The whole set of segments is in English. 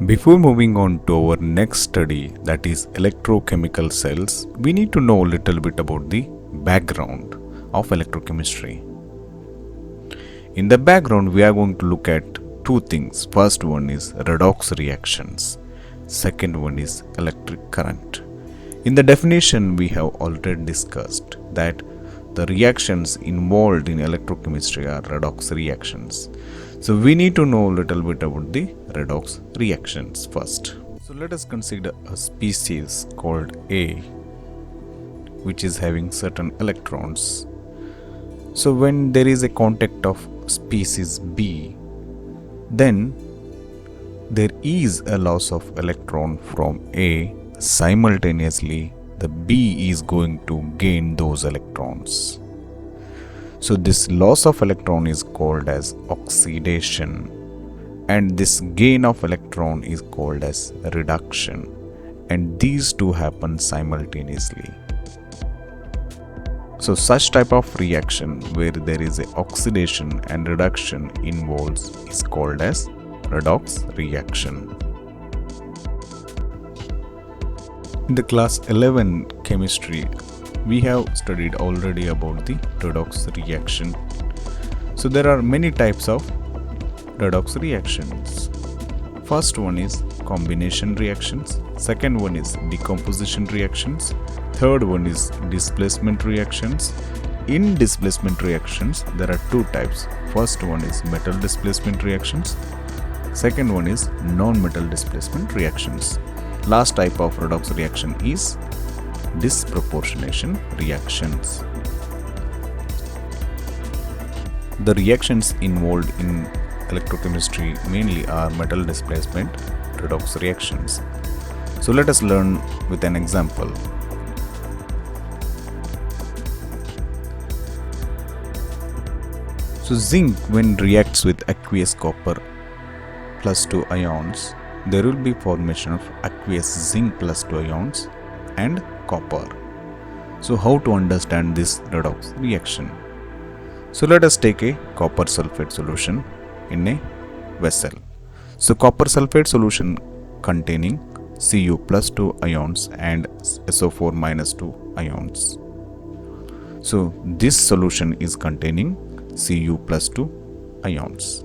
Before moving on to our next study, that is electrochemical cells, we need to know a little bit about the background of electrochemistry. In the background, we are going to look at two things. First one is redox reactions. Second one is electric current. In the definition, we have already discussed that the reactions involved in electrochemistry are redox reactions. So we need to know a little bit about the redox reactions first. So let us consider a species called A, which is having certain electrons. So when there is a contact of species B, then there is a loss of electron from A. Simultaneously, the B is going to gain those electrons. So this loss of electron is called as oxidation, and this gain of electron is called as reduction, and these two happen simultaneously. So such type of reaction where there is a oxidation and reduction involves is called as redox reaction. In the class 11 chemistry, we have studied already about the redox reaction. So there are many types of redox reactions. First one is combination reactions. Second one is decomposition reactions. Third one is displacement reactions. In displacement reactions, there are two types. First one is metal displacement reactions. Second one is non-metal displacement reactions. Last type of redox reaction is disproportionation reactions. The reactions involved in electrochemistry mainly are metal displacement redox reactions. So let us learn with an example. So zinc, when reacts with aqueous copper plus 2 ions, there will be formation of aqueous zinc plus 2 ions and copper. So how to understand this redox reaction? So let us take a copper sulfate solution in a vessel. So copper sulfate solution containing Cu plus 2 ions and SO4 minus 2 ions. So this solution is containing Cu plus 2 ions.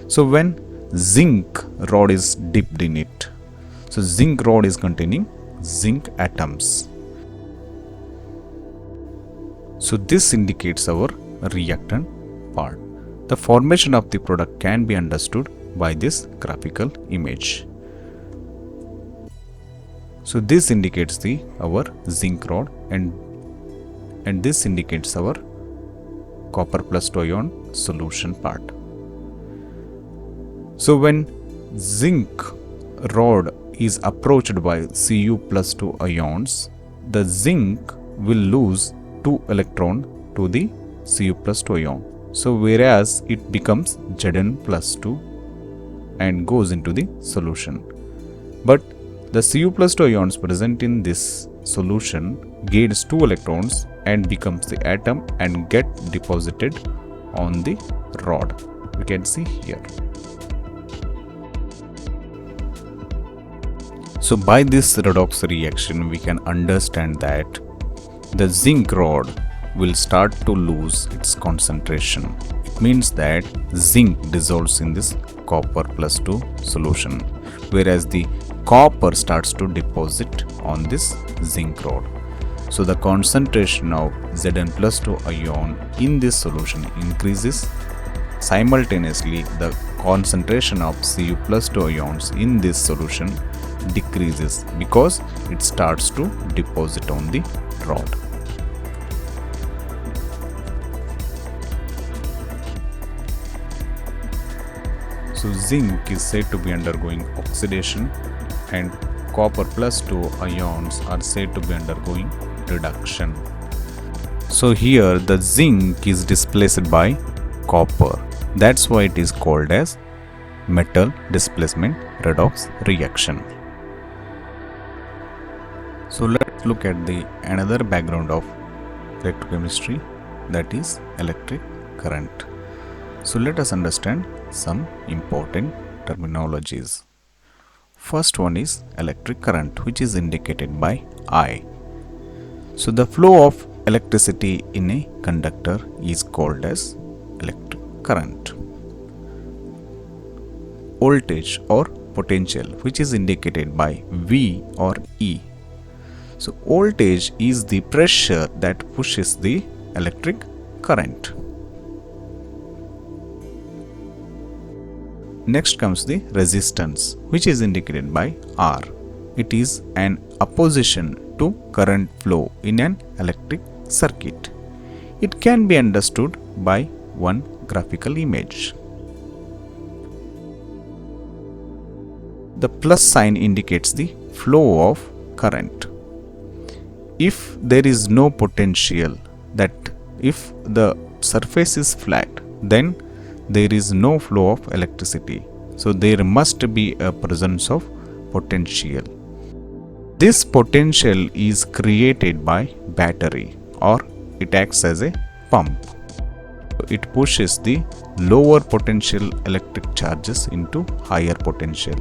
So when zinc rod is dipped in it, so zinc rod is containing zinc atoms. So this indicates our reactant part. The formation of the product can be understood by this graphical image. So this indicates our zinc rod, and this indicates our copper plus 2 ion solution part. So when zinc rod is approached by Cu plus 2 ions, the zinc will lose 2 electron to the Cu plus 2 ion. So whereas it becomes Zn plus 2 and goes into the solution. But the Cu plus 2 ions present in this solution gains 2 electrons and becomes the atom and get deposited on the rod. We can see here. So by this redox reaction, we can understand that the zinc rod will start to lose its concentration. It means that zinc dissolves in this copper plus 2 solution, whereas the copper starts to deposit on this zinc rod. So the concentration of Zn plus 2 ion in this solution increases. Simultaneously, the concentration of Cu plus 2 ions in this solution decreases because it starts to deposit on the rod. So zinc is said to be undergoing oxidation, and copper plus 2 ions are said to be undergoing reduction. So here the zinc is displaced by copper. That's why it is called as metal displacement redox reaction. So let's look at the another background of electrochemistry, that is electric current. So let us understand some important terminologies. First one is electric current, which is indicated by I. So the flow of electricity in a conductor is called as electric current. Voltage or potential, which is indicated by V or E. So voltage is the pressure that pushes the electric current. Next comes the resistance, which is indicated by R. It is an opposition to current flow in an electric circuit. It can be understood by one graphical image. The plus sign indicates the flow of current. If there is no potential, that if the surface is flat, then there is no flow of electricity. So there must be a presence of potential. This potential is created by battery, or it acts as a pump. It pushes the lower potential electric charges into higher potential.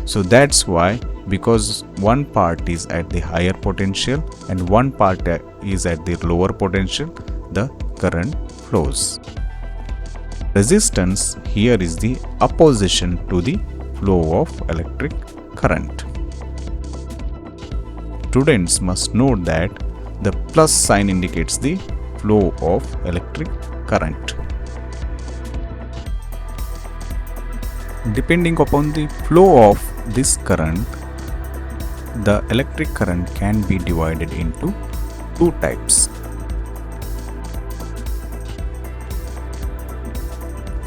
So that's why, because one part is at the higher potential and one part is at the lower potential, the current flows. Resistance here is the opposition to the flow of electric current. Students must note that the plus sign indicates the flow of electric current. Depending upon the flow of this current, the electric current can be divided into two types.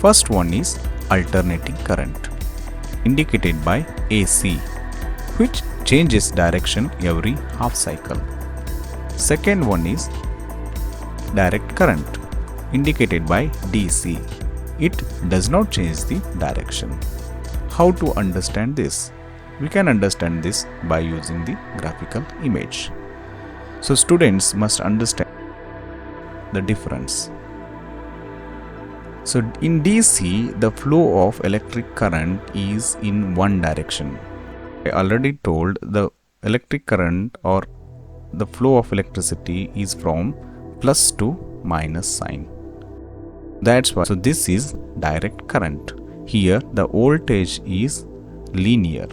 First one is alternating current, indicated by AC, which changes direction every half cycle. Second one is direct current, indicated by DC. It does not change the direction. How to understand this? We can understand this by using the graphical image. So students must understand the difference. So in DC, the flow of electric current is in one direction. I already told the electric current or the flow of electricity is from plus to minus sign. That's why. So this is direct current. Here the voltage is linear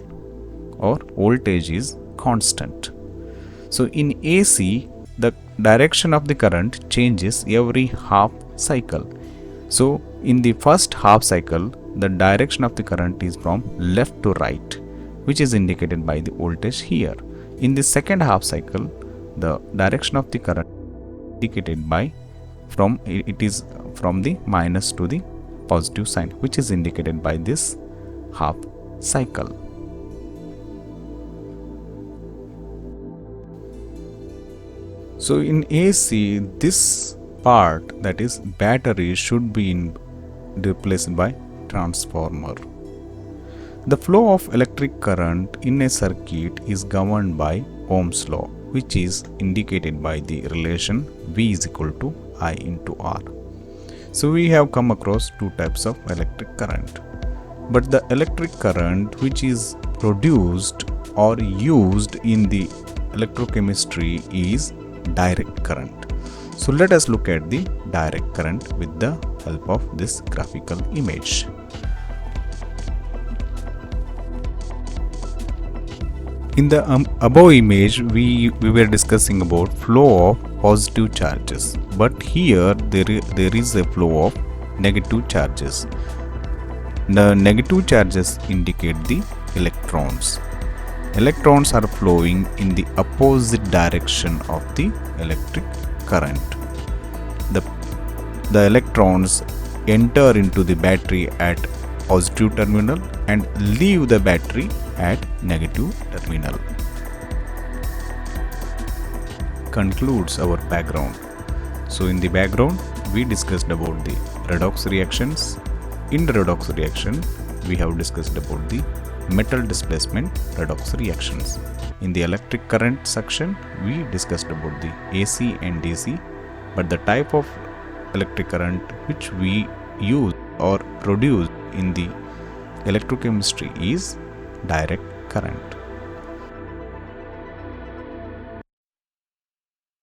or voltage is constant. So in AC, the direction of the current changes every half cycle. So in the first half cycle, the direction of the current is from left to right, which is indicated by the voltage here. In the second half cycle, the direction of the current indicated by it is from the minus to the positive sign, which is indicated by this half cycle. So in AC, this part, that is battery, should be replaced by transformer. The flow of electric current in a circuit is governed by Ohm's law, which is indicated by the relation V is equal to I into R. So we have come across two types of electric current. But the electric current which is produced or used in the electrochemistry is direct current. So let us look at the direct current with the help of this graphical image. In the above image, we were discussing about flow of positive charges, but here there is a flow of negative charges. The negative charges indicate the electrons. Electrons are flowing in the opposite direction of the electric current. The electrons enter into the battery at positive terminal and leave the battery at negative terminal. Concludes our background. So in the background, we discussed about the redox reactions. In the redox reaction, we have discussed about the metal displacement redox reactions. In the electric current section, we discussed about the AC and DC, but the type of electric current which we use or produce in the electrochemistry is direct current.